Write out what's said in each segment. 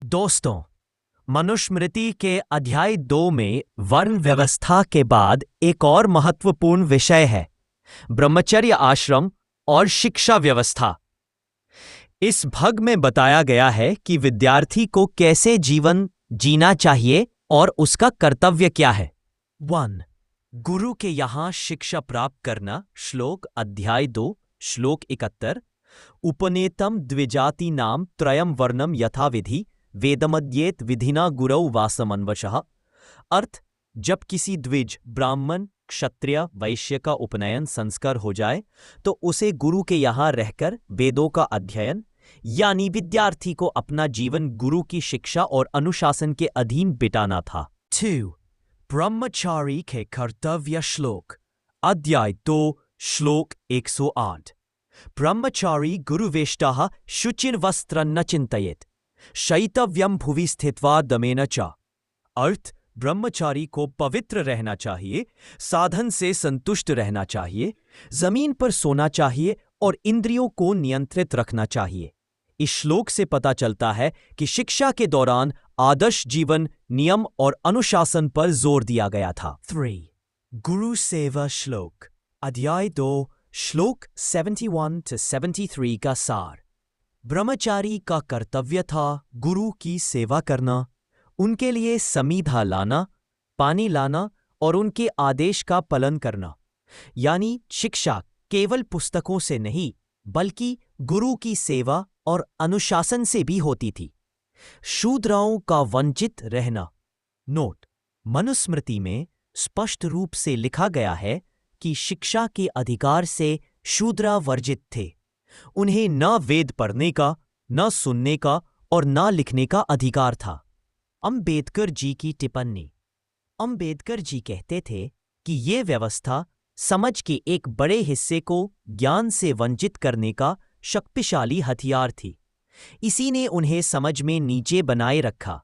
दोस्तों, मनुस्मृति के अध्याय 2 में वर्ण व्यवस्था के बाद एक और महत्वपूर्ण विषय है ब्रह्मचर्य आश्रम और शिक्षा व्यवस्था। इस भाग में बताया गया है कि विद्यार्थी को कैसे जीवन जीना चाहिए और उसका कर्तव्य क्या है। 1. गुरु के यहाँ शिक्षा प्राप्त करना। श्लोक अध्याय 2 श्लोक 71। उपनेतम द्विजाति नाम त्रयम वर्णम यथाविधि वेदमद्येत विधिना गुरौ वासमन्वशः। अर्थ, जब किसी द्विज ब्राह्मण क्षत्रिय वैश्य का उपनयन संस्कार हो जाए तो उसे गुरु के यहाँ रहकर वेदों का अध्ययन यानी विद्यार्थी को अपना जीवन गुरु की शिक्षा और अनुशासन के अधीन बिताना था। 2. ब्रह्मचारी के कर्तव्य। श्लोक अध्याय 2 श्लोक 108। ब्रह्मचारी गुरुवेष्टः शुचिर्वस्त्रं न चिन्तयेत् शयितव्यं भुवि स्थित्वा दमेन च। अर्थ, ब्रह्मचारी को पवित्र रहना चाहिए, साधन से संतुष्ट रहना चाहिए, जमीन पर सोना चाहिए और इंद्रियों को नियंत्रित रखना चाहिए। इस श्लोक से पता चलता है कि शिक्षा के दौरान आदर्श जीवन नियम और अनुशासन पर जोर दिया गया था। 3. गुरु सेवा। श्लोक अध्याय 2 श्लोक 71 से 73 का सार। ब्रह्मचारी का कर्तव्य था गुरु की सेवा करना, उनके लिए समीधा लाना, पानी लाना और उनके आदेश का पालन करना। यानी शिक्षा केवल पुस्तकों से नहीं बल्कि गुरु की सेवा और अनुशासन से भी होती थी। शूद्रों का वंचित रहना। नोट, मनुस्मृति में स्पष्ट रूप से लिखा गया है कि शिक्षा के अधिकार से शूद्र वर्जित थे। उन्हें न वेद पढ़ने का, न सुनने का और न लिखने का अधिकार था। अंबेडकर जी की टिप्पणी। अंबेडकर जी कहते थे कि ये व्यवस्था समाज के एक बड़े हिस्से को ज्ञान से वंचित करने का शक्तिशाली हथियार थी। इसी ने उन्हें समझ में नीचे बनाए रखा।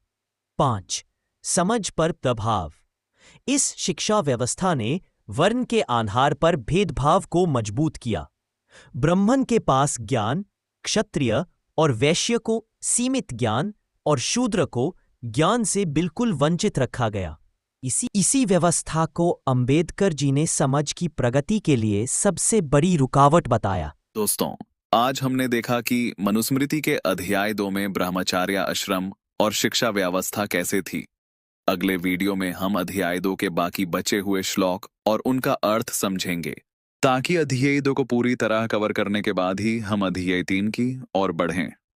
5. समझ पर प्रभाव। इस शिक्षा व्यवस्था ने वर्ण के आधार पर भेदभाव को मजबूत किया। ब्राह्मण के पास ज्ञान, क्षत्रिय और वैश्य को सीमित ज्ञान और शूद्र को ज्ञान से बिल्कुल वंचित रखा गया। इसी व्यवस्था को अंबेडकर जी ने समाज की प्रगति के लिए सबसे बड़ी रुकावट बताया। दोस्तों, आज हमने देखा कि मनुस्मृति के अध्याय 2 में ब्रह्मचर्य आश्रम और शिक्षा व्यवस्था कैसे थी। अगले वीडियो में हम अध्याय 2 के बाकी बचे हुए श्लोक और उनका अर्थ समझेंगे, ताकि अध्याय 2 को पूरी तरह कवर करने के बाद ही हम अध्याय 3 की ओर बढ़ें।